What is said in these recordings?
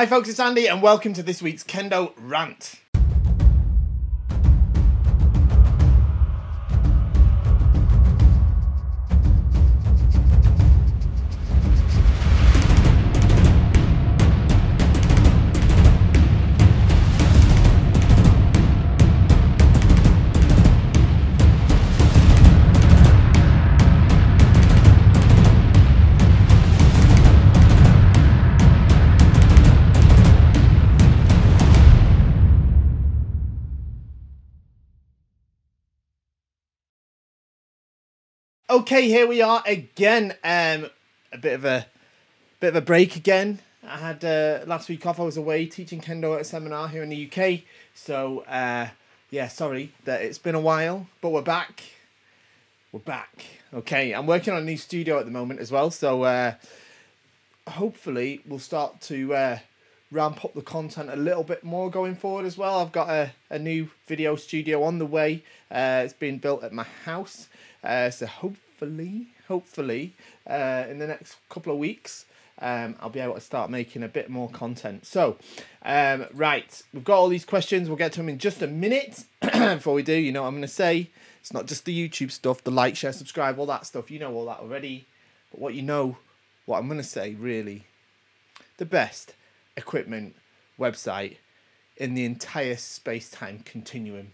Hi folks, it's Andy and welcome to this week's Kendo Rant. Okay, here we are again. A bit of a break again. I had last week off. I was away teaching Kendo at a seminar here in the UK. So yeah, sorry that it's been a while, but we're back. We're back. Okay, I'm working on a new studio at the moment as well. So hopefully we'll start to ramp up the content a little bit more going forward as well. I've got a new video studio on the way. It's being built at my house. So hopefully, in the next couple of weeks, I'll be able to start making a bit more content. So, right, we've got all these questions. We'll get to them in just a minute. Before we do, you know what I'm going to say. It's not just the YouTube stuff, the like, share, subscribe, all that stuff. You know all that already. But what I'm going to say, really, the best equipment website in the entire space-time continuum,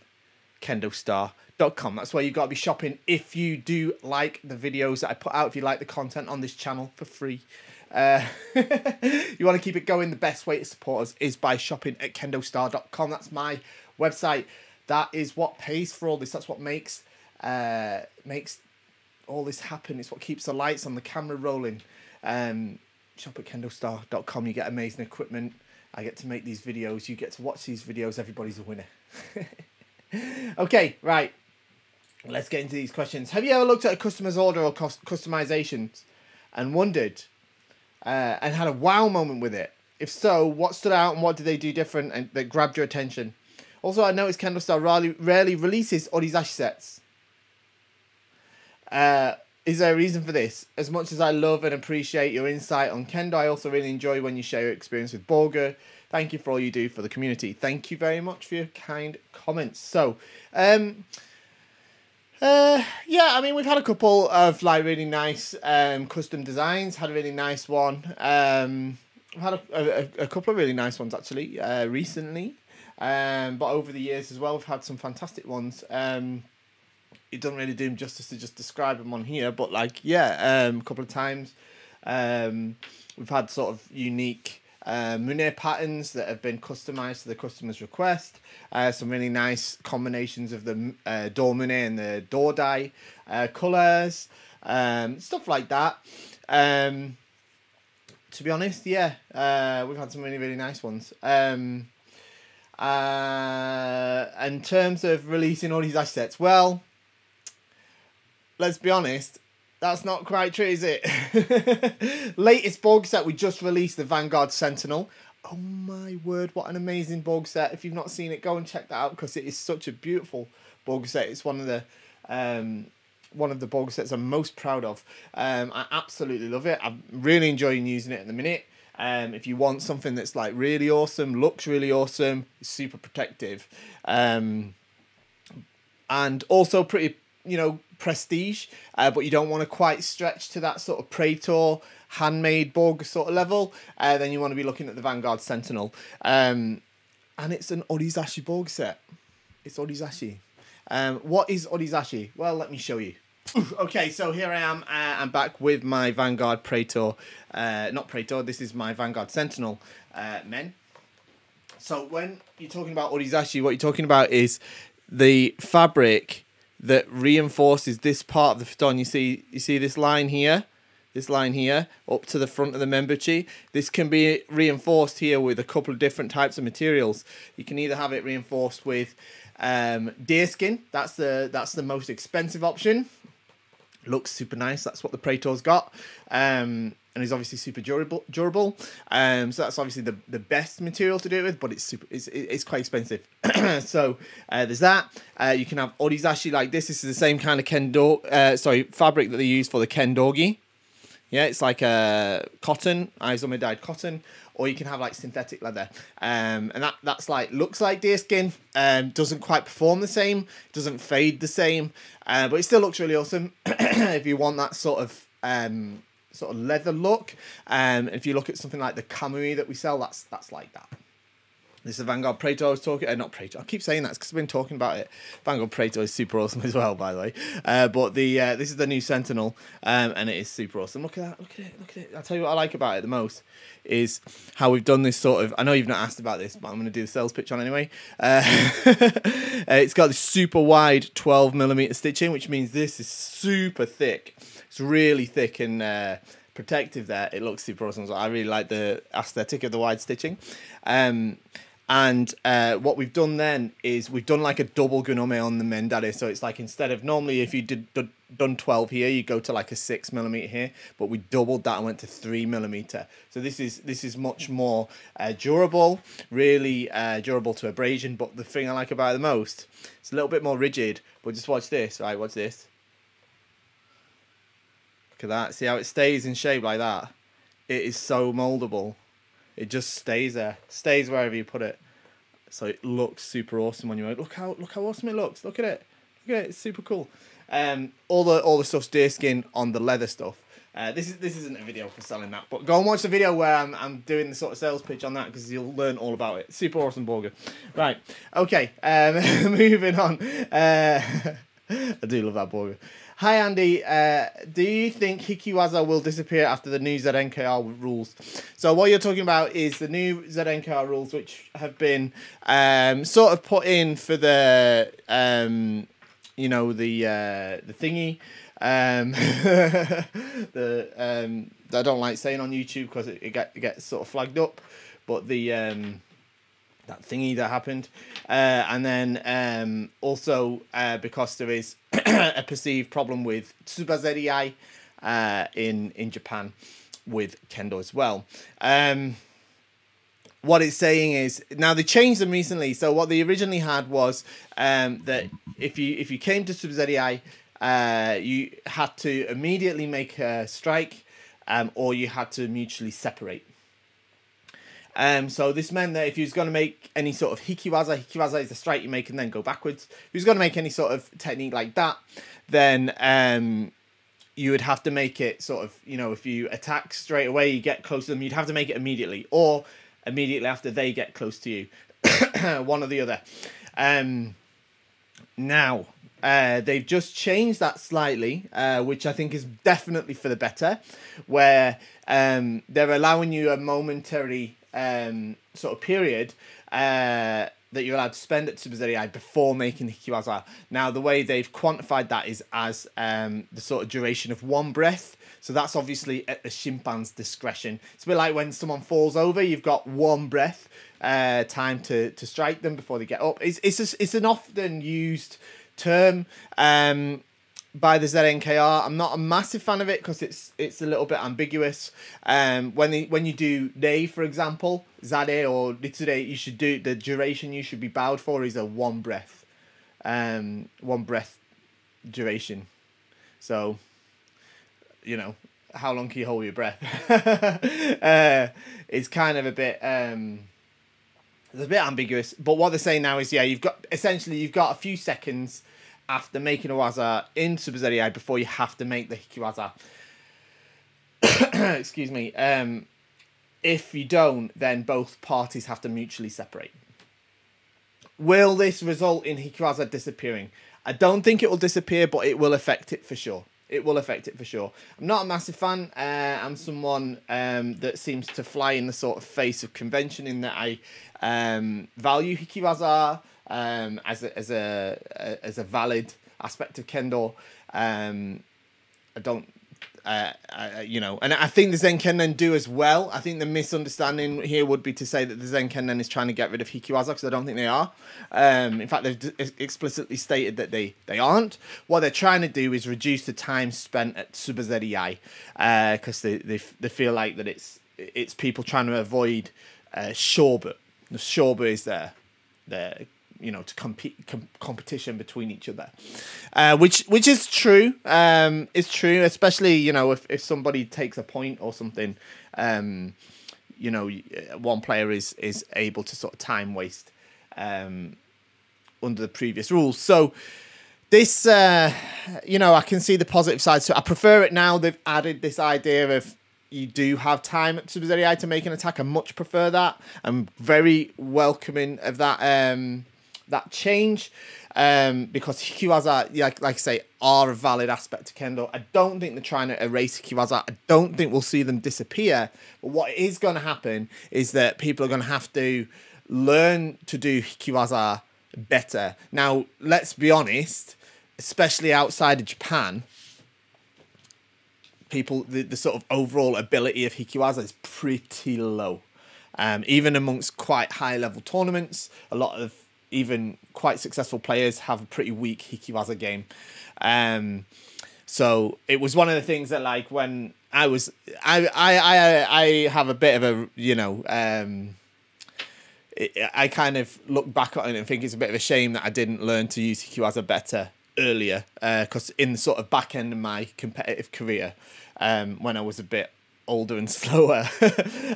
KendoStar.com. That's where you've got to be shopping if you do like the videos that I put out, if you like the content on this channel for free. You want to keep it going, the best way to support us is by shopping at KendoStar.com. That's my website. That is what pays for all this. That's what makes all this happen. It's what keeps the lights on, the camera rolling. Shop at KendoStar.com. You get amazing equipment. I get to make these videos. You get to watch these videos. Everybody's a winner. Okay, right. Let's get into these questions. Have you ever looked at a customer's order or customizations and wondered and had a wow moment with it? If so, what stood out and what did they do different and that grabbed your attention? Also, I noticed KendoStar rarely releases Orizashi sets. Is there a reason for this? As much as I love and appreciate your insight on Kendo, I also really enjoy when you share your experience with Borga. Thank you for all you do for the community. Thank you very much for your kind comments. So, yeah, I mean, we've had a couple of like really nice custom designs. Had a really nice one. We've had a couple of really nice ones actually recently. But over the years as well, we've had some fantastic ones. It doesn't really do them justice to just describe them on here, but like, yeah, a couple of times we've had sort of unique Mune patterns that have been customized to the customer's request. Some really nice combinations of the door Mune and the door die colors, stuff like that. To be honest, yeah, we've had some really nice ones. In terms of releasing all these assets, well, let's be honest, that's not quite true, is it? Latest Borg set, we just released the Vanguard Sentinel. Oh my word, what an amazing Borg set. If you've not seen it, go and check that out because it is such a beautiful Borg set. It's one of the Borg sets I'm most proud of. I absolutely love it. I'm really enjoying using it at the minute. If you want something that's like really awesome, looks really awesome, super protective, and also pretty, you know, prestige, but you don't want to quite stretch to that sort of Praetor handmade Borg sort of level, then you want to be looking at the Vanguard Sentinel. And it's an Orizashi Borg set. It's Orizashi. What is Orizashi? Well, let me show you. Okay, so here I am. I'm back with my Vanguard Praetor. Not Praetor, this is my Vanguard Sentinel men. So when you're talking about Orizashi, what you're talking about is the fabric that reinforces this part of the futon. You see this line here? This line here, up to the front of the memberchi. This can be reinforced here with a couple of different types of materials. You can either have it reinforced with deerskin. That's the most expensive option. Looks super nice. That's what the Praetor's got. And is obviously super durable. So that's obviously the best material to do it with, but it's quite expensive. So there's that. You can have Orizashi like this. This is the same kind of fabric that they use for the Kendogi. Yeah, it's like a cotton, Izome dyed cotton. or you can have like synthetic leather. And that's like, looks like deerskin, doesn't quite perform the same, doesn't fade the same, but it still looks really awesome if you want that sort of leather look. If you look at something like the Kamui that we sell, that's like that. This is the Vanguard Praetor I was talking, not Praetor, I keep saying that because I've been talking about it. Vanguard Praetor is super awesome as well, by the way. But this is the new Sentinel, and it is super awesome. Look at that, look at it. I'll tell you what I like about it the most is how we've done this sort of, I know you've not asked about this, but I'm going to do the sales pitch on anyway. It's got this super wide 12mm stitching, which means this is super thick. It's really thick and protective there. It looks super awesome. So I really like the aesthetic of the wide stitching. And what we've done then is we've done like a double gunome on the mendare. So it's like, instead of normally if you done 12 here, you go to like a 6mm here, but we doubled that and went to 3mm. So this is much more durable, really durable to abrasion. But the thing I like about it the most, it's a little bit more rigid. But just watch this, right? Watch this. Look at that. See how it stays in shape like that? It is so moldable. It just stays there, stays wherever you put it. So it looks super awesome when you look how awesome it looks. Look at it, it's super cool. All the stuff's deerskin on the leather stuff. This isn't a video for selling that, but go and watch the video where I'm doing the sort of sales pitch on that, because you'll learn all about it. Super awesome burger. Right, okay, moving on. I do love that burger. Hi Andy, do you think Hiki-waza will disappear after the new ZNKR rules? So what you're talking about is the new ZNKR rules, which have been sort of put in for the you know, the thingy, that I don't like saying on YouTube because it gets sort of flagged up, but the that thingy that happened, and then also because there is a perceived problem with tsubazeriai in Japan with Kendo as well. What it's saying is, now they changed them recently. So what they originally had was that if you came to tsubazeriai, you had to immediately make a strike, or you had to mutually separate. So this meant that if you was going to make any sort of Hiki-waza is the strike you make and then go backwards. If you was going to make any sort of technique like that, then you would have to make it sort of, you know, if you attack straight away, you get close to them, you'd have to make it immediately, or immediately after they get close to you. One or the other. Now, they've just changed that slightly, which I think is definitely for the better, where they're allowing you a momentary sort of period that you're allowed to spend at tsubazeriai before making the Hiki-waza. Now, the way they've quantified that is as the sort of duration of one breath. So that's obviously at the shimpan's discretion. It's a bit like when someone falls over, you've got one breath time to strike them before they get up. It's an often used term by the ZNKR. I'm not a massive fan of it because it's a little bit ambiguous. When you do nei, for example, zare or ritsure, you should do the duration you should be bowed for is a one breath duration. So, you know, how long can you hold your breath? It's kind of a bit it's a bit ambiguous. But what they're saying now is, yeah, you've got a few seconds after making a waza in tsubazeriai before you have to make the Hiki-waza. Excuse me. If you don't, then both parties have to mutually separate. Will this result in Hiki-waza disappearing? I don't think it will disappear, but it will affect it for sure. It will affect it for sure. I'm not a massive fan. I'm someone that seems to fly in the sort of face of convention, in that I value Hiki-waza as a valid aspect of Kendo. I don't, you know, and I think the Zenkennen do as well. I think the misunderstanding here would be to say that the Zenkennen is trying to get rid of Hiki-waza, because I don't think they are. In fact, they've explicitly stated that they aren't. What they're trying to do is reduce the time spent at tsubazeriai, because they feel like that it's people trying to avoid shobu. The shobu is their you know, to competition between each other, which is true. It's true, especially, you know, if somebody takes a point or something, you know, one player is able to sort of time waste under the previous rules. So this, you know, I can see the positive side. So I prefer it now. They've added this idea of you do have time at Sube to make an attack. I much prefer that. I'm very welcoming of that that change. Because Hiki-waza, like I say, are a valid aspect to Kendo. I don't think they're trying to erase Hiki-waza. I don't think we'll see them disappear. But what is going to happen is that people are going to have to learn to do Hiki-waza better. Now, let's be honest, especially outside of Japan, people, the sort of overall ability of Hiki-waza is pretty low. Even amongst quite high-level tournaments, a lot of even quite successful players have a pretty weak Hiki-waza game. So it was one of the things that, like, when I was, I have a bit of a, you know, I kind of look back on it and think it's a bit of a shame that I didn't learn to use Hiki-waza better earlier, because in the sort of back end of my competitive career, when I was a bit older and slower,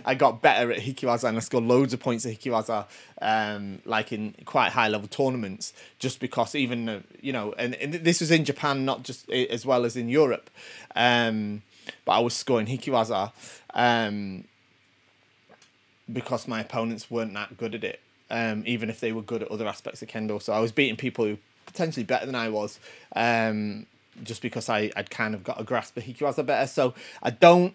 I got better at Hiki-waza, and I scored loads of points at Hiki-waza, like in quite high level tournaments, just because even, you know, and this was in Japan, not just as well as in Europe, but I was scoring Hiki-waza because my opponents weren't that good at it, even if they were good at other aspects of Kendo. So I was beating people who potentially better than I was, just because I'd kind of got a grasp of Hiki-waza better. So I don't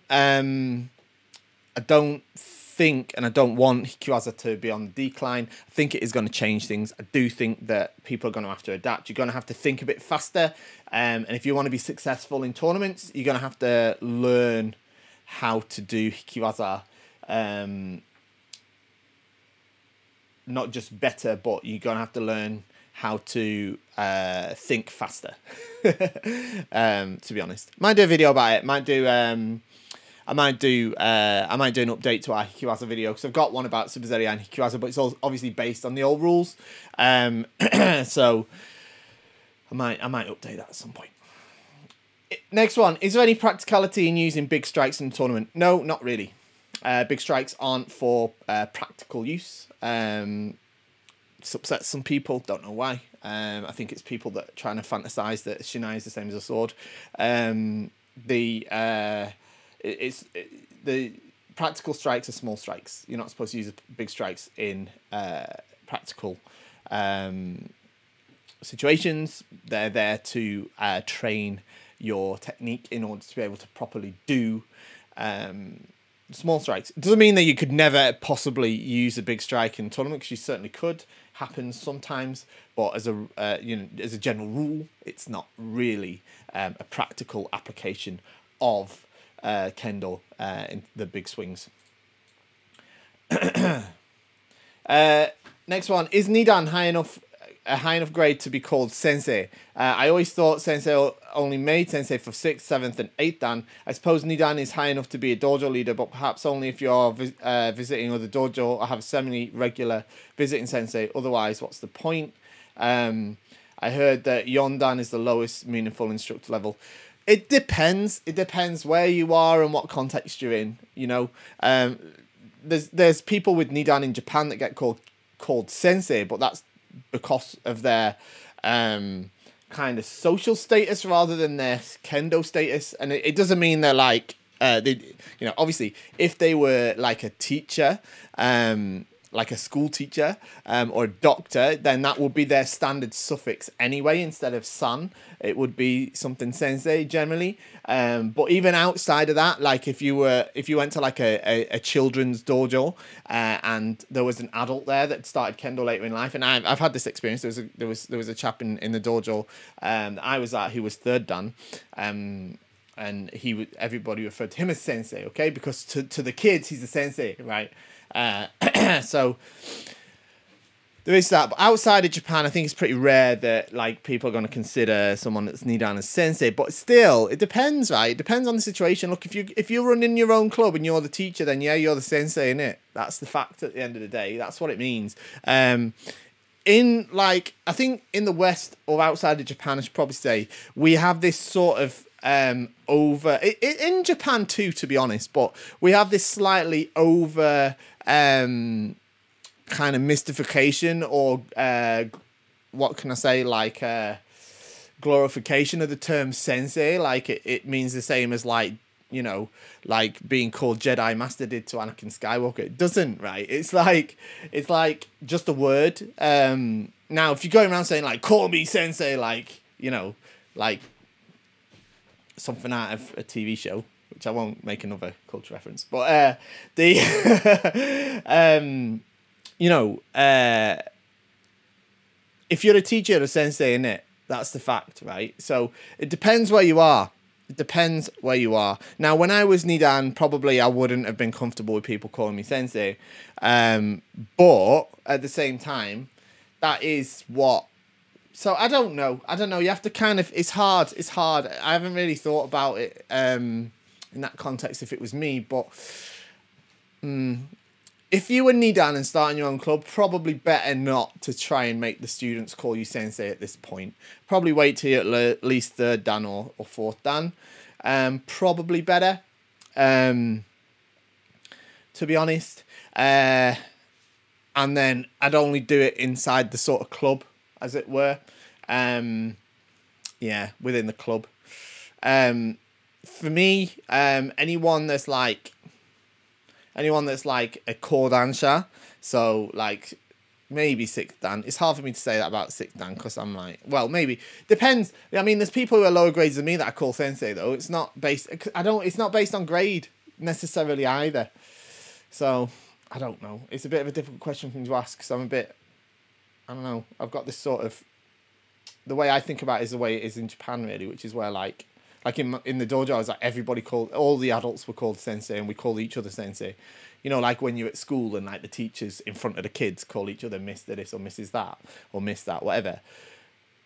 think, and I don't want Hiki-waza to be on the decline. I think it is going to change things. I do think that people are going to have to adapt. You're going to have to think a bit faster. And if you want to be successful in tournaments, you're going to have to learn how to do Hiki-waza, not just better, but you're going to have to learn how to think faster. To be honest, might do a video about it. I might do an update to our Hiki-waza video, because I've got one about Super Serie and Hiki-waza, but it's all obviously based on the old rules. So I might update that at some point. Next one: is there any practicality in using big strikes in the tournament? No, not really. Big strikes aren't for practical use. It's upset some people, don't know why. I think it's people that are trying to fantasize that Shinai is the same as a sword. The practical strikes are small strikes. You're not supposed to use big strikes in practical situations. They're there to train your technique in order to be able to properly do small strikes. It doesn't mean that you could never possibly use a big strike in a tournament, because you certainly could. Happens sometimes, but as a you know, as a general rule, it's not really a practical application of Kendo in the big swings. Next one: is Nidan a high enough grade to be called sensei? I always thought sensei only made sensei for 6th, 7th, and 8th dan. I suppose Nidan is high enough to be a dojo leader, but perhaps only if you're visiting other dojo or have semi-regular visiting sensei. Otherwise, what's the point? I heard that Yondan is the lowest meaningful instructor level. It depends. It depends where you are and what context you're in. You know, there's people with Nidan in Japan that get called sensei, but that's because of their kind of social status rather than their Kendo status. And it doesn't mean they're like, you know, obviously if they were like a teacher, like a school teacher or a doctor, then that would be their standard suffix anyway. Instead of san, it would be something sensei generally. But even outside of that, like if you went to like a children's dojo and there was an adult there that started Kendo later in life, and I've had this experience. There was a chap in the dojo that I was at who was 3rd dan, and everybody referred to him as sensei, okay, because to the kids he's a sensei, right? So there is that, but outside of Japan, I think it's pretty rare that like people are going to consider someone that's Nidan as sensei. But still, it depends, right? It depends on the situation. Look, if you're running your own club and you're the teacher, then yeah, you're the sensei, innit? That's the fact at the end of the day. That's what it means. In like, I think in the West or outside of Japan, I should probably say, we have this sort of over in Japan too, to be honest, but we have this slightly over kind of mystification, or what can I say, like glorification of the term sensei. Like it means the same as, like, you know, like being called Jedi Master did to Anakin Skywalker. It doesn't, right? It's like just a word. Now if you're going around saying like, call me sensei, like, you know, like something out of a TV show, which I won't make another culture reference, but the you know, if you're a teacher or a sensei in it, that's the fact, right? So it depends where you are. It depends where you are. Now, when I was Nidan, probably I wouldn't have been comfortable with people calling me sensei. But at the same time, that is what... So I don't know. You have to kind of... It's hard. I haven't really thought about it in that context if it was me. But if you were Nidan and starting your own club, probably better not to try and make the students call you sensei at this point. Probably wait till you're at least third Dan or fourth Dan. Probably better, to be honest. And then I'd only do it inside the sort of club, as it were. Yeah, within the club. For me, anyone that's like a core dansha, so like maybe sixth dan. It's hard for me to say that about sixth dan because I'm like, well, maybe depends. I mean, there's people who are lower grades than me that I call sensei though. It's not based. It's not based on grade necessarily either. So I don't know. It's a bit of a difficult question for me to ask because I'm a bit. I don't know. I've got this sort of. The way I think about it is the way it is in Japan, really, which is where like in the dojo, I was like, everybody called, all the adults were called sensei, and we called each other sensei. You know, like when you're at school and like the teachers in front of the kids call each other Mr. this or Mrs. that or Miss that, whatever.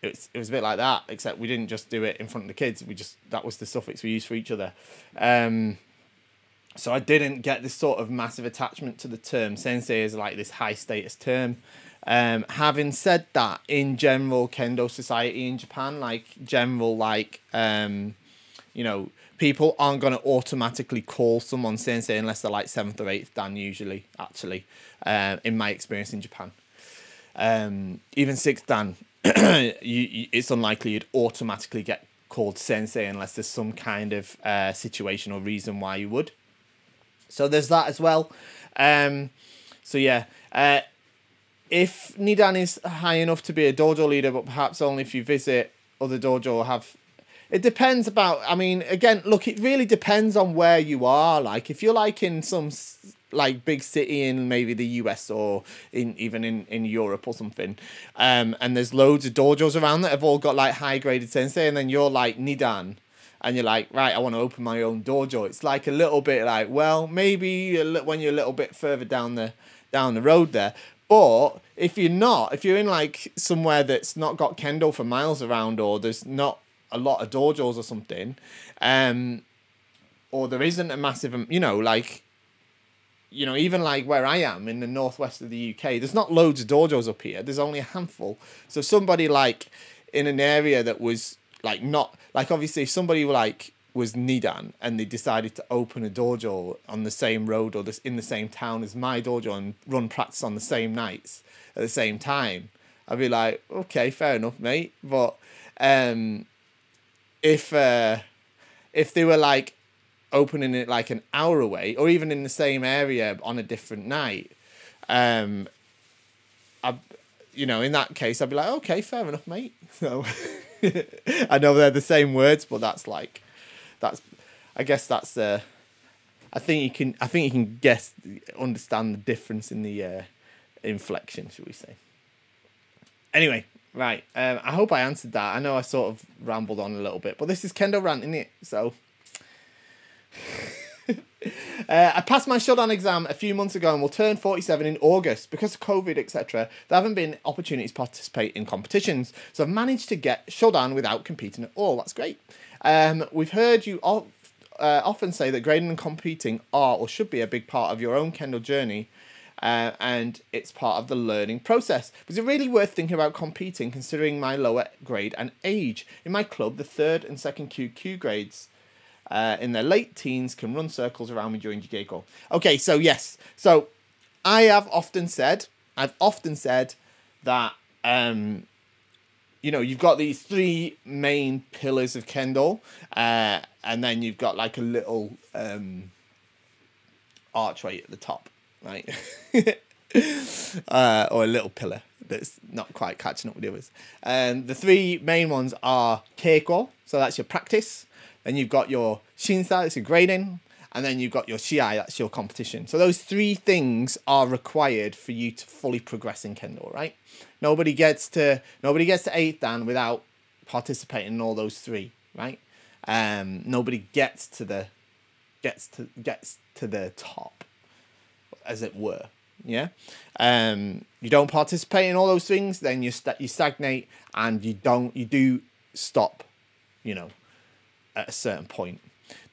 It was a bit like that, except we didn't just do it in front of the kids. That was the suffix we used for each other. So I didn't get this sort of massive attachment to the term sensei as like this high status term. Having said that, in general Kendo society in Japan, like general, like, you know, people aren't going to automatically call someone sensei unless they're like 7th or 8th dan usually, actually, in my experience in Japan. Even 6th dan, it's unlikely you'd automatically get called sensei unless there's some kind of situation or reason why you would. So there's that as well. So yeah, if Nidan is high enough to be a dojo leader, but perhaps only if you visit other dojo or have... It depends about... I mean, again, look, it really depends on where you are. Like, if you're, like, in some, like, big city in maybe the US or even in Europe or something, and there's loads of dojos around that have all got, like, high-graded sensei, and then you're, like, Nidan, and you're like, right, I want to open my own dojo. It's, like, a little bit like, well, maybe when you're a little bit further down the road there. But if you're in like somewhere that's not got Kendo for miles around, or there's not a lot of dojos or something, or there isn't a massive, you know, like, you know, even like where I am in the northwest of the UK, there's not loads of dojos up here. There's only a handful. So somebody like in an area that was like not, like obviously if somebody like was Nidan and they decided to open a dojo on the same road or in the same town as my dojo and run practice on the same nights at the same time, I'd be like, okay, fair enough, mate. But if they were like opening it like an hour away or even in the same area on a different night, you know, in that case, I'd be like, okay, fair enough, mate. So I know they're the same words, but that's like, I guess that's I think you can understand the difference in the inflection, should we say? Anyway, right. I hope I answered that. I know I sort of rambled on a little bit, but this is Kendo Rant, isn't it? So I passed my Shodan exam a few months ago and will turn 47 in August. Because of COVID, etc., there haven't been opportunities to participate in competitions, so I've managed to get Shodan without competing at all. That's great. We've heard you often say that grading and competing are or should be a big part of your own Kendo journey. and it's part of the learning process. Was it really worth thinking about competing considering my lower grade and age? In my club, the 3rd and 2nd QQ grades in their late teens can run circles around me during Jigeko. Okay, so yes. So I've often said that, you know, you've got these 3 main pillars of Kendo, and then you've got like a little archway at the top, right? Or a little pillar that's not quite catching up with the others. And the 3 main ones are Keiko, so that's your practice. Then you've got your Shinsa, that's your grading. And then you've got your Shiai, that's your competition. So those 3 things are required for you to fully progress in Kendo, right? Nobody gets to 8th Dan without participating in all those 3, right? Nobody gets to the top, as it were. Yeah. You don't participate in all those things, then you stagnate, and you do stop, you know, at a certain point.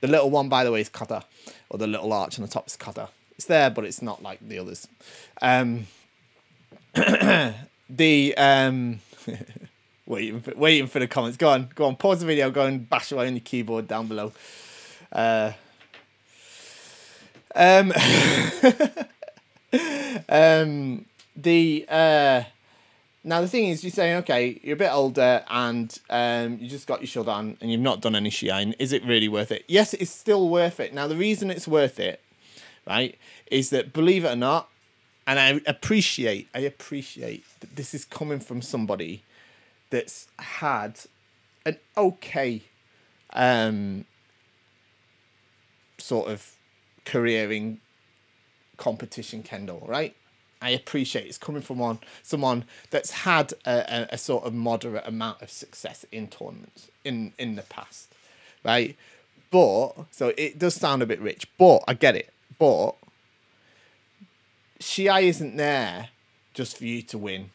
The little one, by the way, is kata, or the little arch on the top is kata. It's there, but it's not like the others. Waiting for the comments. Go on, pause the video, go and bash away on your keyboard down below. Now the thing is, you're saying, okay, you're a bit older and you just got your Shodan and you've not done any Shiai. Is it really worth it? Yes, it's still worth it. Now the reason it's worth it, right, is that, believe it or not, and I appreciate that this is coming from somebody that's had an okay sort of career in competition Kendo, right? I appreciate it's coming from someone that's had a sort of moderate amount of success in tournaments in the past, right? But, so it does sound a bit rich, but I get it. But Shiai isn't there just for you to win,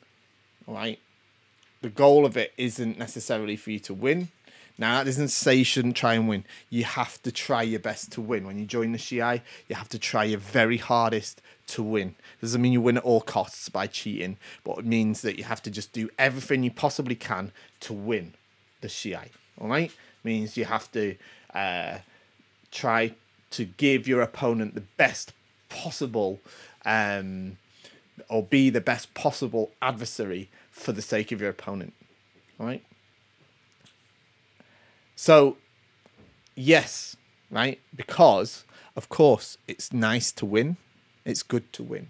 all right? The goal of it isn't necessarily for you to win. Now, that doesn't say you shouldn't try and win. You have to try your best to win. When you join the Shiai, you have to try your very hardest to win. Doesn't mean you win at all costs by cheating, but it means that you have to just do everything you possibly can to win the Shiai, all right? Means you have to try to give your opponent the best possible, or be the best possible adversary for the sake of your opponent, all right? So, yes, right? Because, of course, it's nice to win. It's good to win.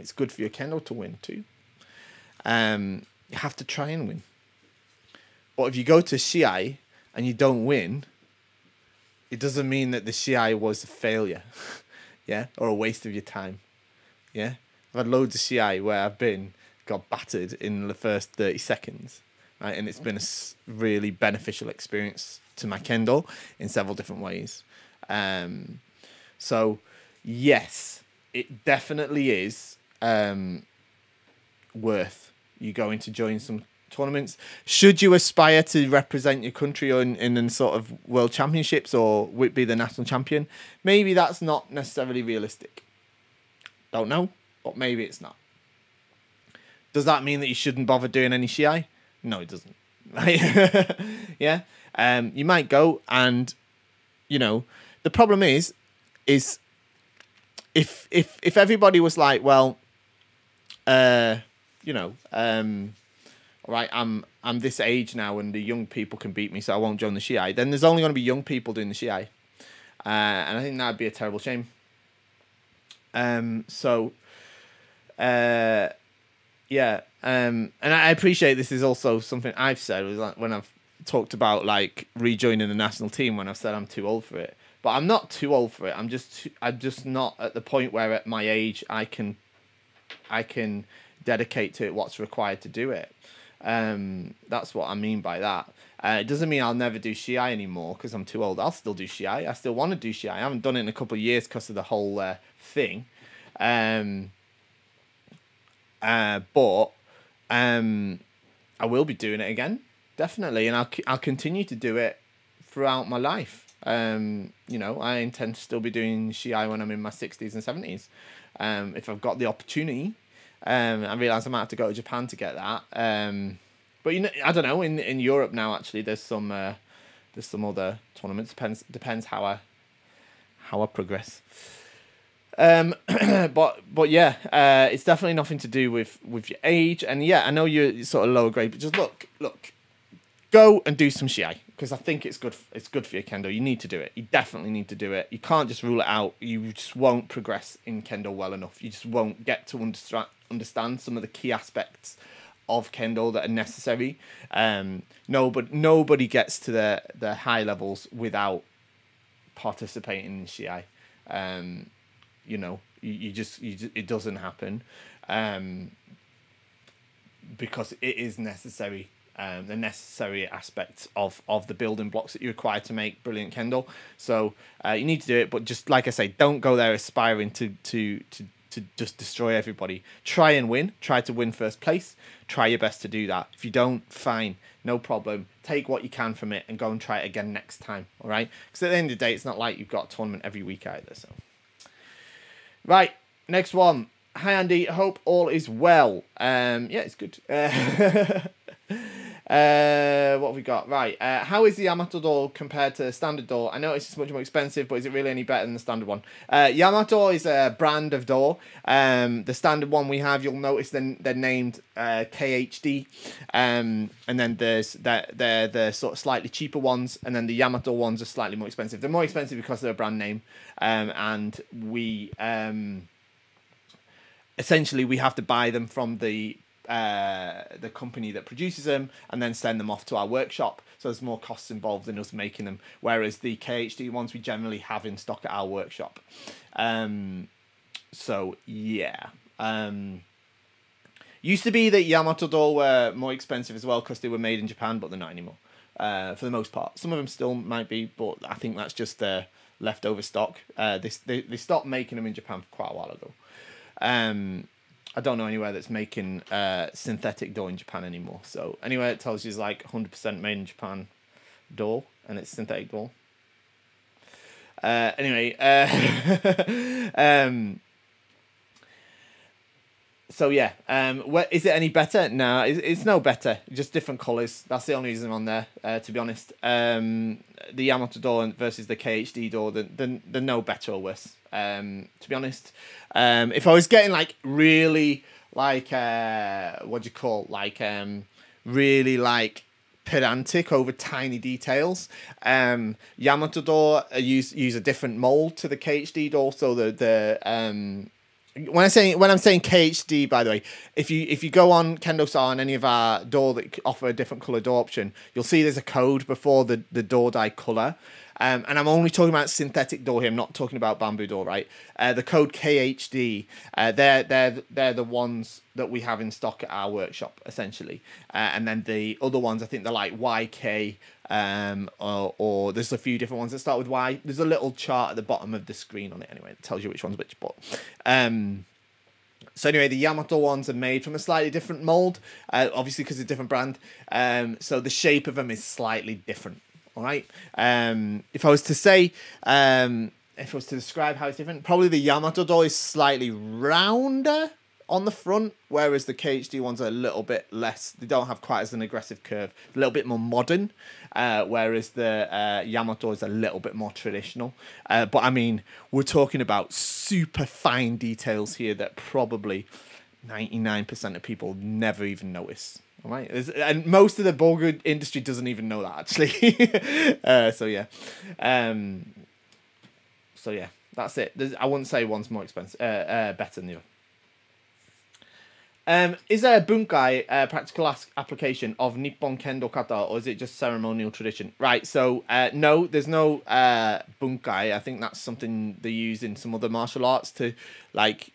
It's good for your Kendo to win too. You have to try and win. But if you go to Shiai and you don't win, it doesn't mean that the Shiai was a failure, yeah, or a waste of your time, yeah. I've had loads of Shiai where I've got battered in the first 30 seconds. Right, and it's been a really beneficial experience to my Kendo in several different ways. So, yes, it definitely is worth you going to join some tournaments. Should you aspire to represent your country in sort of world championships or be the national champion, maybe that's not necessarily realistic. Don't know, but maybe it's not. Does that mean that you shouldn't bother doing any Shiai? No, it doesn't. Right? Yeah. You might go, and you know, the problem is if everybody was like, well, you know, all right, I'm this age now, and the young people can beat me, so I won't join the Shiai. Then there's only going to be young people doing the Shiai, and I think that'd be a terrible shame. Yeah, and I appreciate this is also something I've said, was like when I've talked about like rejoining the national team, when I've said I'm too old for it. But I'm not too old for it. I'm just not at the point where at my age I can dedicate to it what's required to do it. That's what I mean by that. It doesn't mean I'll never do Shiai anymore because I'm too old. I'll still do Shiai. I still want to do Shiai. I haven't done it in a couple of years because of the whole thing. But I will be doing it again, definitely, and I'll continue to do it throughout my life. You know, I intend to still be doing Shiai when I'm in my 60s and 70s. if I've got the opportunity. I realise I might have to go to Japan to get that. But you know, I don't know. In Europe now, actually, there's some other tournaments. Depends how I progress. But yeah, it's definitely nothing to do with your age. And yeah, I know you're sort of lower grade, but just look, go and do some Shiai, because I think it's good. It's good for your Kendo. You need to do it. You definitely need to do it. You can't just rule it out. You just won't progress in Kendo well enough. You just won't get to understand some of the key aspects of Kendo that are necessary. Nobody gets to the high levels without participating in Shiai. You know, you just it doesn't happen, because it is necessary. The necessary aspects of the building blocks that you require to make brilliant Kendo. So you need to do it, but just like I say, don't go there aspiring to just destroy everybody. Try and win. Try to win first place. Try your best to do that. If you don't, fine, no problem. Take what you can from it and go and try it again next time. All right? Because at the end of the day, it's not like you've got a tournament every week either. So, right, next one. Hi Andy, hope all is well. Yeah, it's good. What have we got? Right, how is the Yamato door compared to the standard door? I know it's just much more expensive, but is it really any better than the standard one? Yamato is a brand of door. The standard one we have, you'll notice they're named KHD, and then they're the sort of slightly cheaper ones, and then the Yamato ones are slightly more expensive. They're more expensive because they're a brand name, and we essentially we have to buy them from the company that produces them and then send them off to our workshop. So there's more costs involved in us making them. Whereas the KHD ones we generally have in stock at our workshop. So yeah. Used to be that Yamato door were more expensive as well because they were made in Japan, but they're not anymore. For the most part. Some of them still might be, but I think that's just their leftover stock. They stopped making them in Japan quite a while ago. I don't know anywhere that's making synthetic door in Japan anymore. So anywhere it tells you it's like 100% made in Japan door and it's synthetic door. Anyway, so yeah, is it any better? No, it's no better. Just different colours. That's the only reason on there, to be honest. The Yamato door versus the KHD door, they're no better or worse. To be honest, if I was getting like really like what do you call really like pedantic over tiny details, Yamato door use a different mold to the KHD door. So when I'm saying KHD, by the way, if you go on KendoStar and any of our door that offer a different color door option, you'll see there's a code before the door die color. And I'm only talking about synthetic door here. I'm not talking about bamboo door, right? The code KHD, they're the ones that we have in stock at our workshop, essentially. And then the other ones, I think they're like YK, or there's a few different ones that start with Y. There's a little chart at the bottom of the screen on it anyway. It tells you which one's which. But so anyway, the Yamato ones are made from a slightly different mold, obviously because it's a different brand. So the shape of them is slightly different. All right. If I was to say, if I was to describe how it's different, probably the Yamato door is slightly rounder on the front, whereas the KHD ones are a little bit less. They don't have quite as an aggressive curve. A little bit more modern, whereas the Yamato is a little bit more traditional. But I mean, we're talking about super fine details here that probably 99% of people never even notice. All right, and most of the board industry doesn't even know that actually. So yeah, that's it. I wouldn't say one's more expensive, better than the other. Is there a bunkai practical application of Nippon Kendo kata, or is it just ceremonial tradition? Right. So no, there's no bunkai. I think that's something they use in some other martial arts to like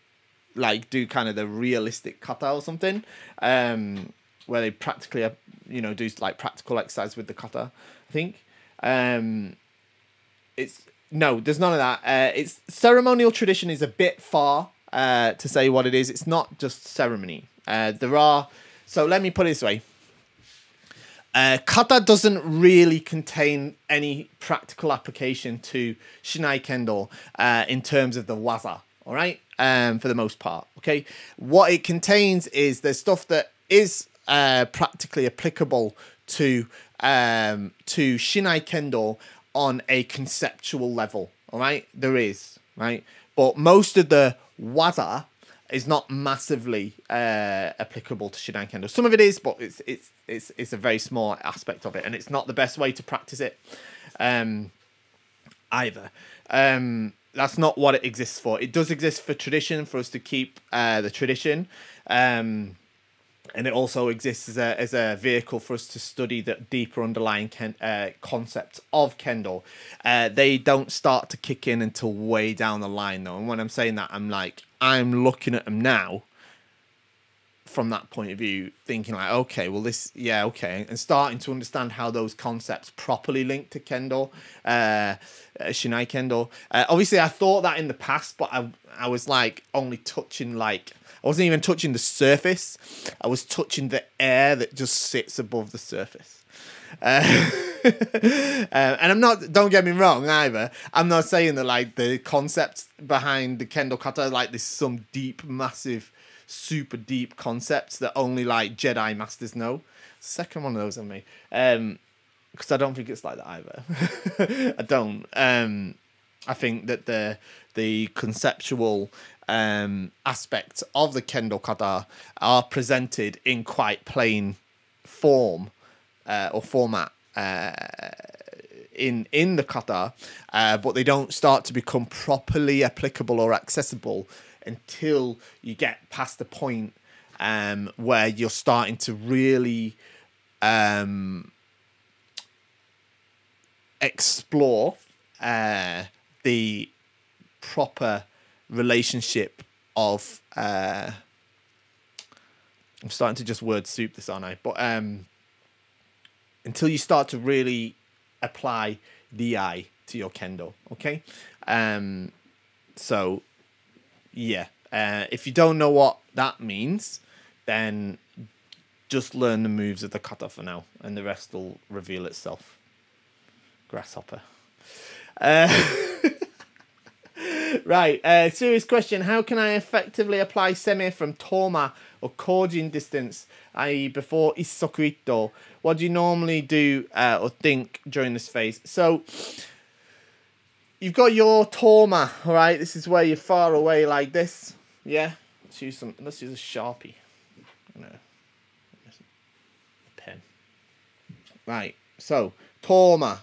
do kind of the realistic kata or something. Where they practically, do like practical exercise with the kata, I think. There's none of that. It's ceremonial tradition is a bit far to say what it is. It's not just ceremony. So let me put it this way. Kata doesn't really contain any practical application to Shinai Kendo in terms of the waza. All right. for the most part. Okay, what it contains is there's stuff that is practically applicable to Shinai Kendo on a conceptual level. All right, there is, right, but most of the waza is not massively applicable to Shinai Kendo. Some of it is, but it's a very small aspect of it, and it's not the best way to practice it either. That's not what it exists for. It does exist for tradition, for us to keep the tradition, and it also exists as a vehicle for us to study the deeper underlying concepts of Kendo. They don't start to kick in until way down the line, though. And when I'm saying that, I'm looking at them now from that point of view, thinking like, okay, well okay, and starting to understand how those concepts properly link to Kendo, Shinai Kendo. Obviously, I thought that in the past, but I was like only touching I wasn't even touching the surface. I was touching the air that just sits above the surface. And I'm not, don't get me wrong either, I'm not saying that like the concepts behind the Kendo kata like this some deep, massive, super deep concepts that only like Jedi masters know. Second one of those on me, because I don't think it's like that either. I don't. I think that the conceptual aspects of the Kendo kata are presented in quite plain form or format in the kata, but they don't start to become properly applicable or accessible until you get past the point where you're starting to really explore the proper relationship of I'm starting to just word soup this, aren't I? But until you start to really apply DI to your Kendo, okay? So yeah, if you don't know what that means, then just learn the moves of the kata for now, and the rest will reveal itself. Grasshopper. Right, serious question. How can I effectively apply Seme from Toma or Kojin distance, i.e. before Isokuito? What do you normally do or think during this phase? So, you've got your Toma, all right? This is where you're far away like this. Yeah? Let's use a Sharpie. No. A pen. Right, so, Toma,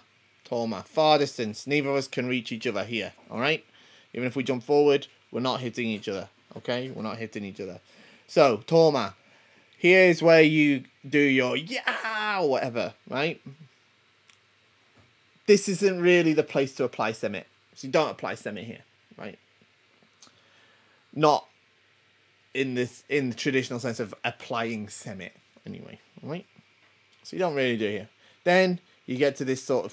far distance. Neither of us can reach each other here, all right? Even if we jump forward, we're not hitting each other, okay? We're not hitting each other. So, Toma. Here's where you do your yeah, whatever, right? This isn't really the place to apply Seme. So you don't apply Seme here, right? Not in the traditional sense of applying Seme, anyway, right? So you don't really do it here. Then you get to this sort of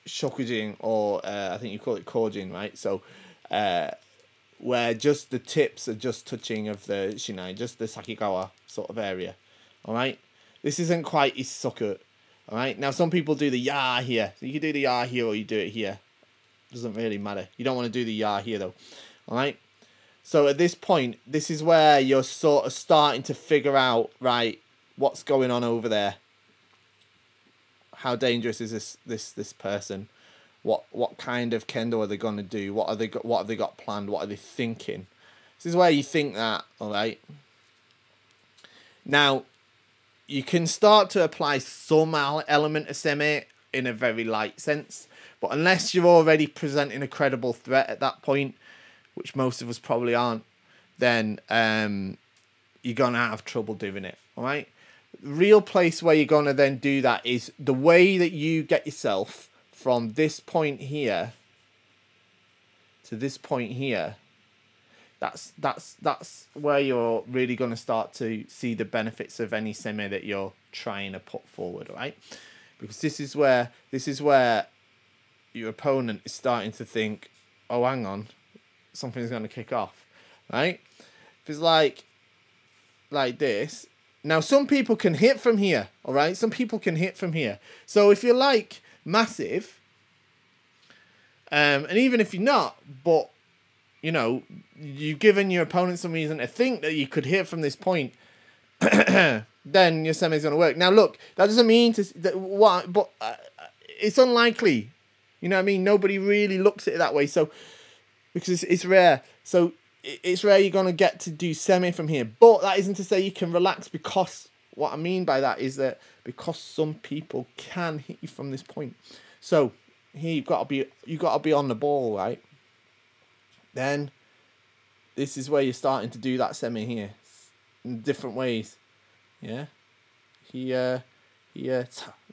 shokujin, or I think you call it kojin, right? So where just the tips are just touching of the shinai, just the sakigawa sort of area, all right? This isn't quite isoku, all right? Now, some people do the ya here. So you can do the ya here or you do it here. Doesn't really matter. You don't want to do the ya here, though, all right? So at this point, this is where you're sort of starting to figure out, right, what's going on over there. How dangerous is this person? What kind of kendo are they going to do? What have they got planned? What are they thinking? This is where you think that, all right? Now, you can start to apply some element of Seme in a very light sense, but unless you're already presenting a credible threat at that point, which most of us probably aren't, then you're going to have trouble doing it, all right? The real place where you're going to then do that is the way that you get yourself from this point here to this point here. That's where you're really going to start to see the benefits of any Seme that you're trying to put forward, right? Because this is where your opponent is starting to think, oh, hang on, something's going to kick off, right? If it's like this. Now, some people can hit from here, all right? Some people can hit from here. So if you're like massive, and even if you're not, but you know, you've given your opponent some reason to think that you could hit from this point, then your semi is going to work. Now, look, that doesn't mean but it's unlikely. You know what I mean? Nobody really looks at it that way. So, because it's rare. So, it's rare you're going to get to do semi from here. But that isn't to say you can relax, because what I mean by that is that because some people can hit you from this point. So, here you've got to be on the ball, right? Then this is where you're starting to do that semi here in different ways. Yeah, here,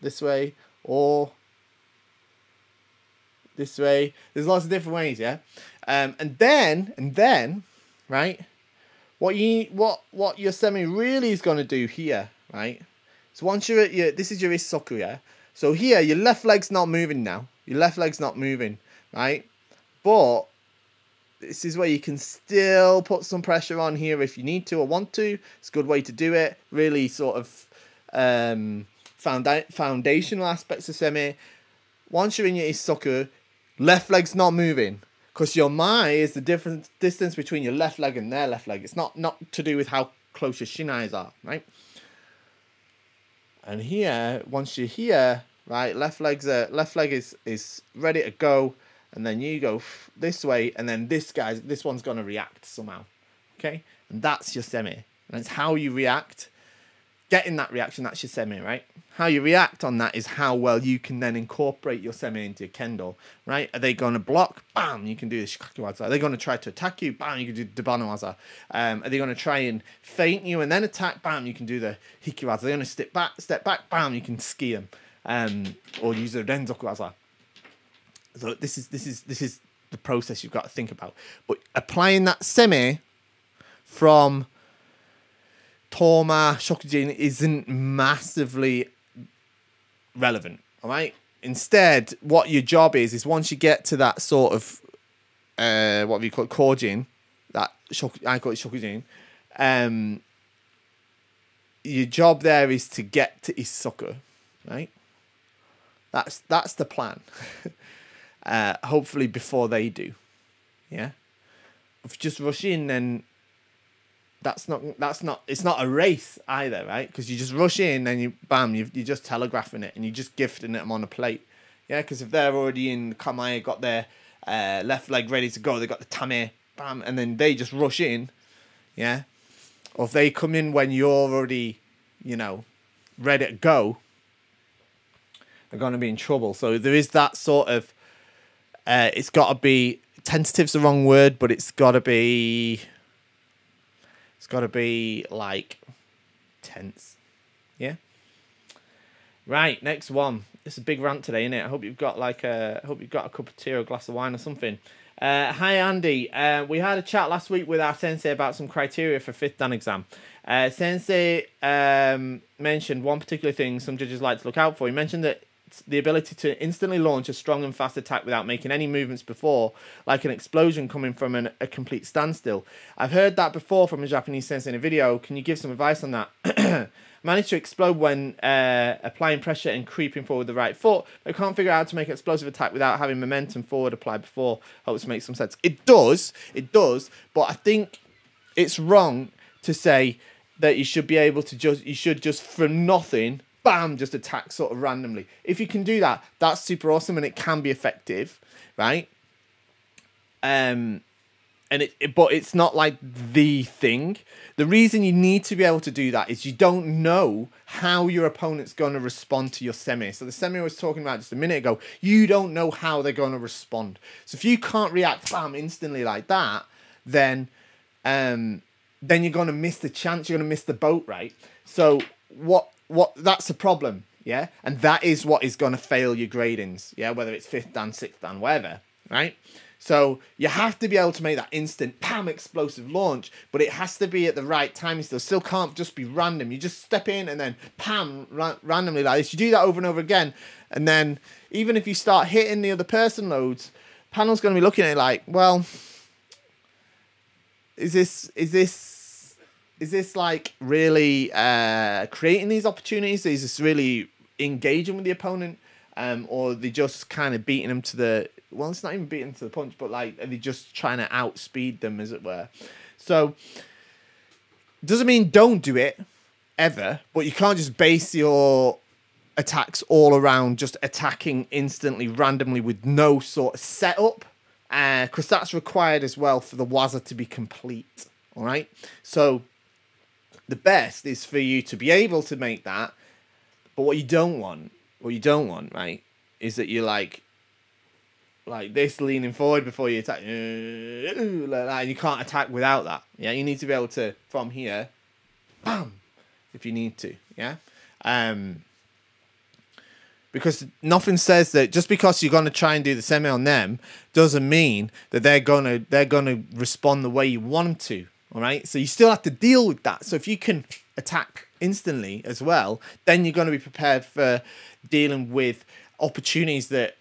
this way, or this way. There's lots of different ways, yeah. And then, right? What your semi really is gonna do here, right? So once you're at this is your isoku, yeah. So here, your left leg's not moving now. Your left leg's not moving, right? But this is where you can still put some pressure on here if you need to or want to. It's a good way to do it. Really sort of foundational aspects of semi. Once you're in your isoku, left leg's not moving, because your mai is the different distance between your left leg and their left leg. It's not to do with how close your shinais are, right? And here, once you're here, right, left leg is ready to go, and then you go this way, and then this one's gonna react somehow, okay? And that's your semi, and it's how you react. Getting that reaction, that's your semi, right? How you react on that is how well you can then incorporate your semi into your kendo, right? Are they going to block? Bam, you can do the Hiki-waza. Are they going to try to attack you? Bam, you can do the Hiki-waza. Are they going to try and feint you and then attack? Bam, you can do the Hiki-waza. They're going to step back, bam, you can ski them, or use the Renzoku-waza. So this is the process you've got to think about. But applying that semi from Toma Shokujin isn't massively relevant, all right? Instead, what your job is once you get to that sort of what we call it, Kojin, that I call it Shokujin, your job there is to get to Isoku, right? That's the plan. Hopefully before they do, yeah. If you just rush in, then it's not a race either, right? Because you just rush in and you're just telegraphing it and you're just gifting them on a plate, yeah. Because if they're already in kamae, got their left leg ready to go, they got the tame, bam, and then they just rush in, yeah. Or if they come in when you're already, ready to go, they're going to be in trouble. So there is that sort of, it's got to be, tentative's the wrong word, but it's got to be like tense, yeah. Right, next one. It's a big rant today, isn't it? I hope you've got a cup of tea or a glass of wine or something. Hi Andy. We had a chat last week with our sensei about some criteria for 5th Dan exam. Sensei mentioned one particular thing some judges like to look out for. He mentioned that the ability to instantly launch a strong and fast attack without making any movements before, like an explosion coming from a complete standstill. I've heard that before from a Japanese sensei in a video. Can you give some advice on that? Managed to explode when applying pressure and creeping forward the right foot, but I can't figure out how to make an explosive attack without having momentum forward applied before. Hopes to make some sense. It does, but I think it's wrong to say that you should be able to just from nothing, bam, just attack sort of randomly. If you can do that, that's super awesome and it can be effective, right? But it's not like the thing. The reason you need to be able to do that is you don't know how your opponent's going to respond to your semi. So the semi I was talking about just a minute ago, you don't know how they're going to respond. So if you can't react, bam, instantly like that, then you're going to miss the chance. You're going to miss the boat, right? So that's a problem, yeah? And that is what is going to fail your gradings, yeah? Whether it's 5th Dan, 6th Dan, whatever, right? So you have to be able to make that instant, pam, explosive launch, but it has to be at the right time. It still can't just be random. You just step in and then, pam, randomly like this. You do that over and over again, and then even if you start hitting the other person loads, panel's going to be looking at it like, well, is this like really creating these opportunities? Is this really engaging with the opponent, or are they just kind of beating them to the well, it's not even beating to the punch, but like they're just trying to outspeed them, as it were. So doesn't mean don't do it ever, but you can't just base your attacks all around just attacking instantly, randomly, with no sort of setup, because that's required as well for the waza to be complete. All right, so the best is for you to be able to make that, but what you don't want, right, is that you're like this, leaning forward before you attack, like that, and you can't attack without that. Yeah, you need to be able to, from here, bam, if you need to. Yeah, because nothing says that just because you're gonna try and do the Seme on them doesn't mean that they're gonna respond the way you want them to. All right, so you still have to deal with that. So if you can attack instantly as well, then you're going to be prepared for dealing with opportunities that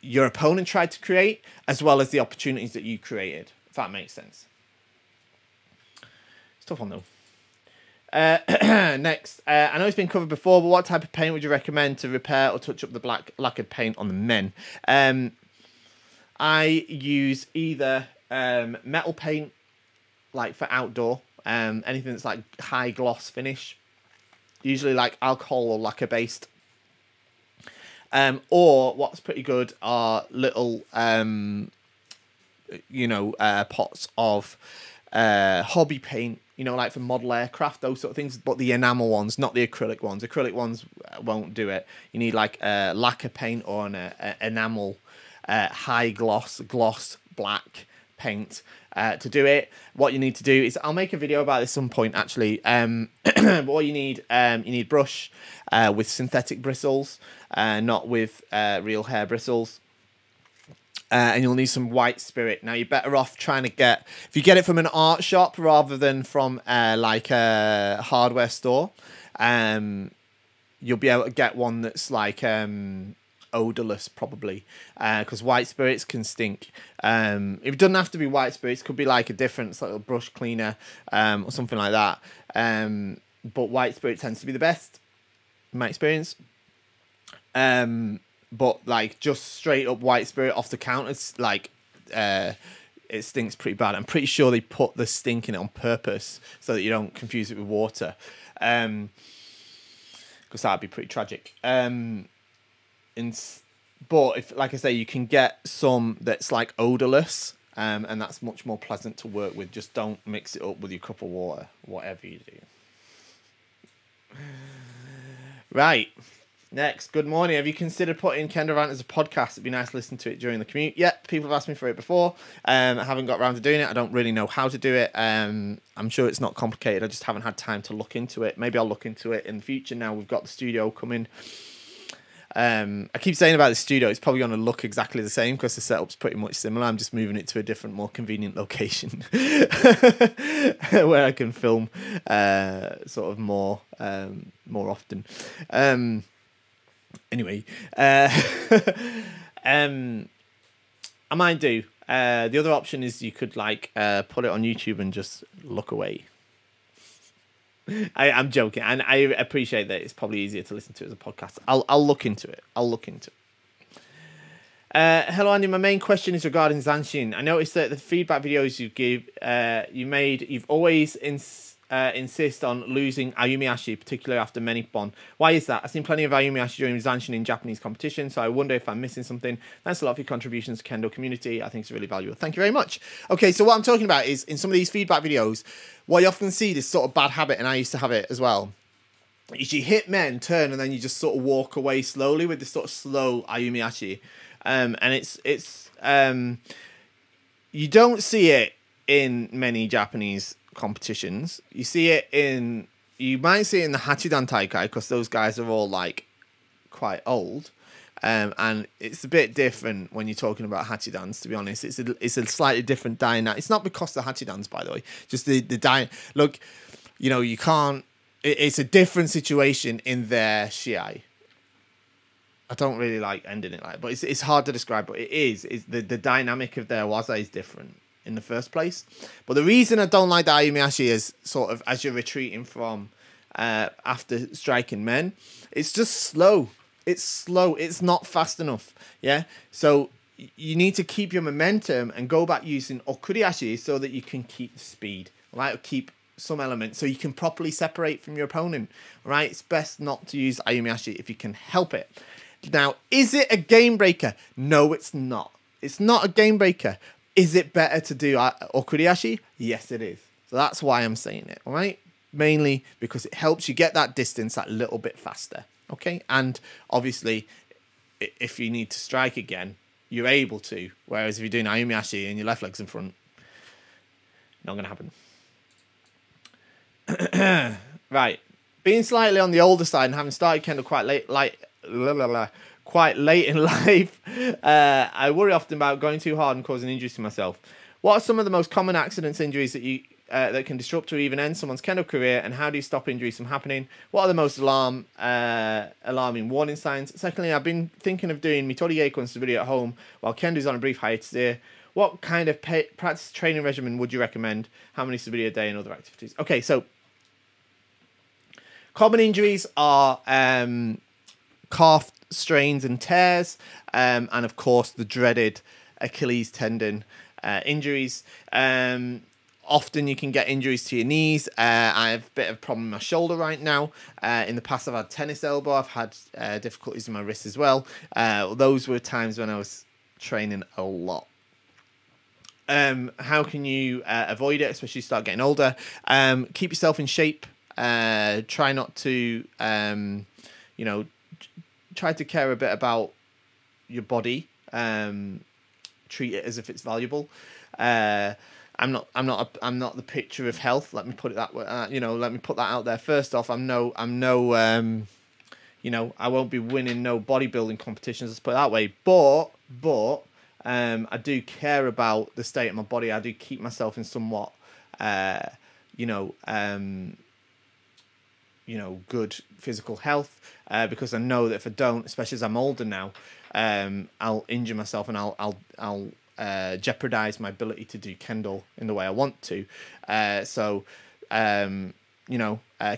your opponent tried to create, as well as the opportunities that you created, if that makes sense. It's a tough one, though. Next, I know it's been covered before, but what type of paint would you recommend to repair or touch up the black lacquered paint on the men? I use either metal paint, like for outdoor, anything that's like high gloss finish, usually like alcohol or lacquer based, or what's pretty good are little pots of hobby paint, like for model aircraft, those sort of things, but the enamel ones, not the acrylic ones. Acrylic ones won't do it. You need like a lacquer paint or an enamel high gloss black paint to do it. What you need to do is, I'll make a video about this at some point actually, but what you need brush with synthetic bristles, not with real hair bristles, and you'll need some white spirit. Now you're better off trying to get, if you get it from an art shop rather than from like a hardware store, you'll be able to get one that's like odorless, probably, because white spirits can stink. It doesn't have to be white spirits, it could be like a different sort of brush cleaner, or something like that, but white spirit tends to be the best in my experience. But like just straight up white spirit off the counter, it's like it stinks pretty bad. I'm pretty sure they put the stink in it on purpose so that you don't confuse it with water, because that'd be pretty tragic. But if, like I say, you can get some that's like odorless, and that's much more pleasant to work with. Just don't mix it up with your cup of water, whatever you do. Right. Next, good morning. Have you considered putting Kendo RANT as a podcast? It'd be nice to listen to it during the commute. Yeah, people have asked me for it before. I haven't got around to doing it. I don't really know how to do it. I'm sure it's not complicated. I just haven't had time to look into it. Maybe I'll look into it in the future now we've got the studio coming. I keep saying about the studio, it's probably going to look exactly the same because the setup's pretty much similar. I'm just moving it to a different, more convenient location where I can film sort of more often. Anyway, I might do. The other option is you could like put it on YouTube and just look away. I'm joking, and I appreciate that it's probably easier to listen to as a podcast. I'll look into it. Hello Andy, my main question is regarding Zanshin. I noticed that the feedback videos you've always insist on losing Ayumiashi, particularly after many Bon. Why is that? I've seen plenty of Ayumiashi during Zanshin in Japanese competition, so I wonder if I'm missing something. Thanks a lot for your contributions to Kendo community. I think it's really valuable. Thank you very much. Okay, so what I'm talking about is in some of these feedback videos, what you often see, this sort of bad habit, and I used to have it as well, is you hit men, turn, and then you just sort of walk away slowly with this sort of slow Ayumiashi. And it's you don't see it in many Japanese competitions. You might see it in the Hachidan Taikai because those guys are all like quite old, and it's a bit different when you're talking about Hachidans, to be honest. It's a slightly different dynamic. It's not because the Hachidans, by the way, just the look, you can't, it's a different situation in their Shiai. I don't really like ending it like, but it's hard to describe, but it is the dynamic of their waza is different in the first place. But the reason I don't like the Ayumiashi is sort of as you're retreating from after striking men, it's just slow. It's slow. It's not fast enough. Yeah. So you need to keep your momentum and go back using okuriashi so that you can keep the speed, right? Or keep some element so you can properly separate from your opponent, right? It's best not to use ayumiashi if you can help it. Now, is it a game breaker? No, it's not. It's not a game breaker. Is it better to do okuriashi? Yes, it is. So that's why I'm saying it, all right? Mainly because it helps you get that distance that little bit faster, okay? And obviously, if you need to strike again, you're able to. Whereas if you're doing ayumiashi and your left leg's in front, not going to happen. Right. Being slightly on the older side and having started Kendo quite late in life, I worry often about going too hard and causing injuries to myself. What are some of the most common accidents, injuries that can disrupt or even end someone's Kendo career, and how do you stop injuries from happening? What are the most alarming warning signs? Secondly, I've been thinking of doing Mitori Geiko and Suburi at home while Kendo's on a brief hiatus here. What kind of practice training regimen would you recommend? How many Suburi a day and other activities? Okay, so common injuries are calf strains and tears, and of course the dreaded Achilles tendon injuries. Often you can get injuries to your knees. I have a bit of a problem with my shoulder right now. In the past, I've had tennis elbow. I've had difficulties in my wrist as well. Those were times when I was training a lot. How can you avoid it, especially as you start getting older? Keep yourself in shape. Try not to, try to care a bit about your body. Treat it as if it's valuable. I'm not the picture of health. Let me put it that way. Let me put that out there. First off, I won't be winning no bodybuilding competitions. Let's put it that way. But I do care about the state of my body. I do keep myself in somewhat, good physical health, because I know that if I don't, especially as I'm older now, I'll injure myself and I'll jeopardize my ability to do Kendo in the way I want to.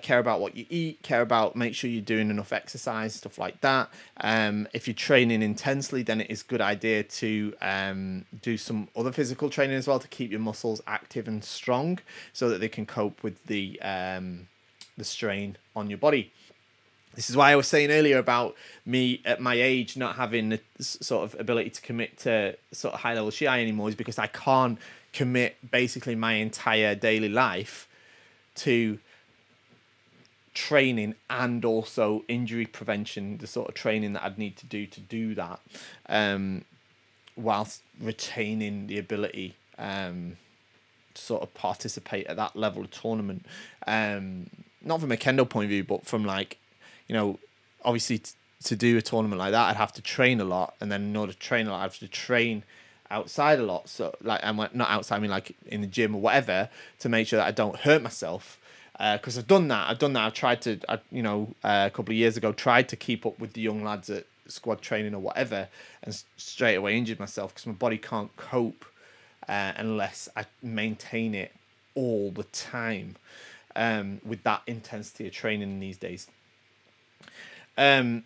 Care about what you eat, make sure you're doing enough exercise, stuff like that. If you're training intensely, then it is a good idea to do some other physical training as well to keep your muscles active and strong so that they can cope with the strain on your body. This is why I was saying earlier about me at my age not having the sort of ability to commit to sort of high-level Shiai anymore, is because I can't commit basically my entire daily life to training and also injury prevention, the sort of training that I'd need to do that, whilst retaining the ability to sort of participate at that level of tournament. Not from a Kendo point of view, but from obviously to do a tournament like that, I'd have to train a lot, and then in order to train a lot, I'd have to train outside a lot. So not outside, I mean like in the gym or whatever, to make sure that I don't hurt myself. Because I've done that. I've tried to, a couple of years ago, tried to keep up with the young lads at squad training or whatever, and straight away injured myself because my body can't cope unless I maintain it all the time with that intensity of training these days. In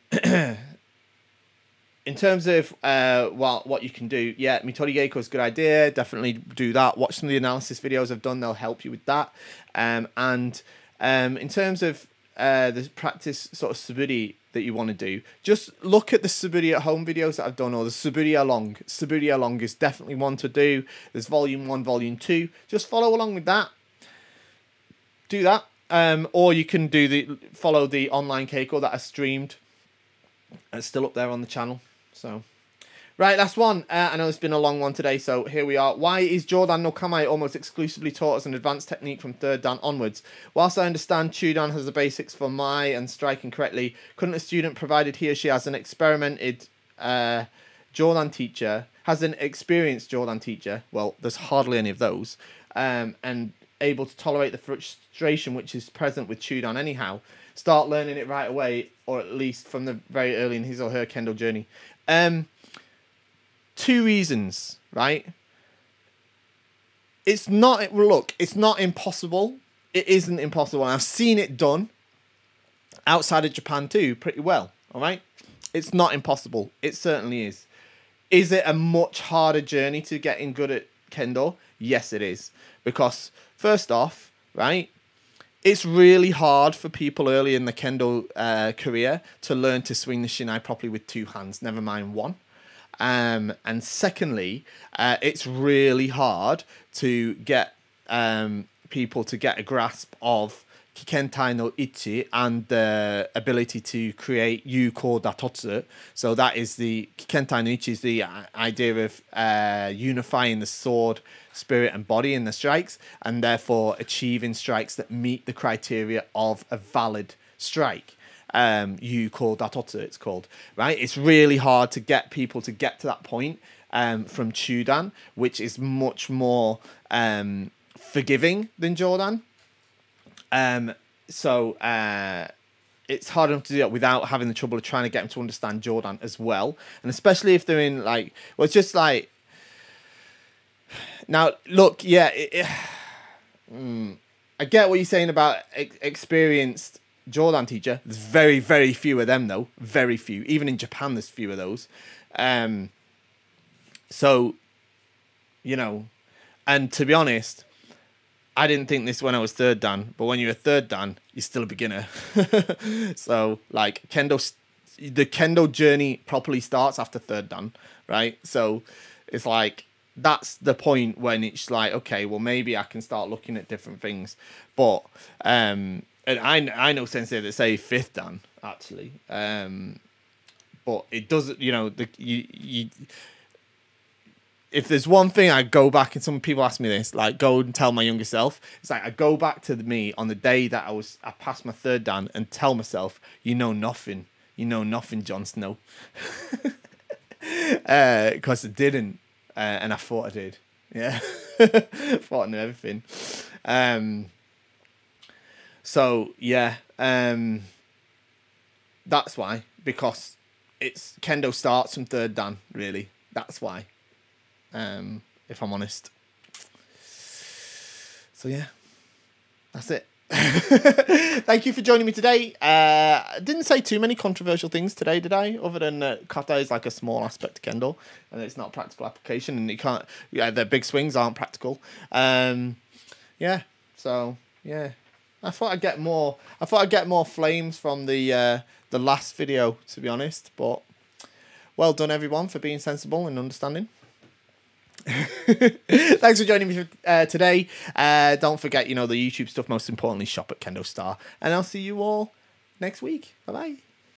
terms of what you can do, yeah, Mitori Geiko is a good idea. Definitely do that. Watch some of the analysis videos I've done. They'll help you with that. And in terms of the practice sort of Suburi that you want to do, just look at the Suburi at home videos that I've done, or the Suburi along. Suburi along is definitely one to do. There's volume 1, volume 2. Just follow along with that. Do that. Or you can follow the online Keiko that I streamed. It's still up there on the channel. So, right, last one. I know it's been a long one today, so here we are. Why is Jodan no Kamae almost exclusively taught as an advanced technique from 3rd dan onwards? Whilst I understand Chudan has the basics for Mai and striking correctly, couldn't a student, provided he or she has an experienced Jodan teacher, well, there's hardly any of those, and able to tolerate the frustration which is present with Chudan anyhow, start learning it right away, or at least from the very early in his or her Kendo journey? 2 reasons, right? It's not impossible. It isn't impossible. And I've seen it done outside of Japan too, pretty well, all right? It's not impossible. It certainly is. Is it a much harder journey to getting good at Kendo? Yes, it is. Because first off, right, it's really hard for people early in the Kendo career to learn to swing the shinai properly with 2 hands, never mind 1. And secondly, it's really hard to get people to get a grasp of Kikentai no Ichi and the ability to create Yuko Datotsu. So that is the Kikentai no Ichi is the idea of unifying the sword, spirit and body in the strikes, and therefore achieving strikes that meet the criteria of a valid strike. Yuko Datotsu it's called, right? It's really hard to get people to get to that point from Chudan, which is much more forgiving than Jodan. So it's hard enough to do that without having the trouble of trying to get them to understand Jodan as well. And especially if they're in like, well, it's just like, now look, yeah, I get what you're saying about experienced Jodan teacher. There's very, very few of them though. Very few. Even in Japan, there's few of those. So, you know, and to be honest, I didn't think this when I was 3rd Dan, but when you're a 3rd Dan, you're still a beginner. So, like, the Kendo journey properly starts after 3rd Dan, right? So, it's like, that's the point when it's like, okay, well, maybe I can start looking at different things. But, and I know sensei that say 5th Dan, actually. But it doesn't, you know, if there's one thing I go back, and some people ask me this, like, go and tell my younger self, it's like I go back to me on the day that I passed my 3rd Dan and tell myself, you know nothing, Jon Snow. Because I didn't, and I thought I did. Yeah. Thought I knew everything. So yeah, that's why, because it's Kendo starts from 3rd Dan, really. That's why. If I'm honest. So yeah, that's it. Thank you for joining me today. I didn't say too many controversial things today, did I? Other than kata is like a small aspect to Kendo, and it's not a practical application, and you can't. Yeah, the big swings aren't practical. Yeah. So yeah, I thought I'd get more. I thought I'd get more flames from the last video, to be honest. But well done, everyone, for being sensible and understanding. Thanks for joining me today. Don't forget, you know, the YouTube stuff. Most importantly, shop at KendoStar, and I'll see you all next week. Bye bye.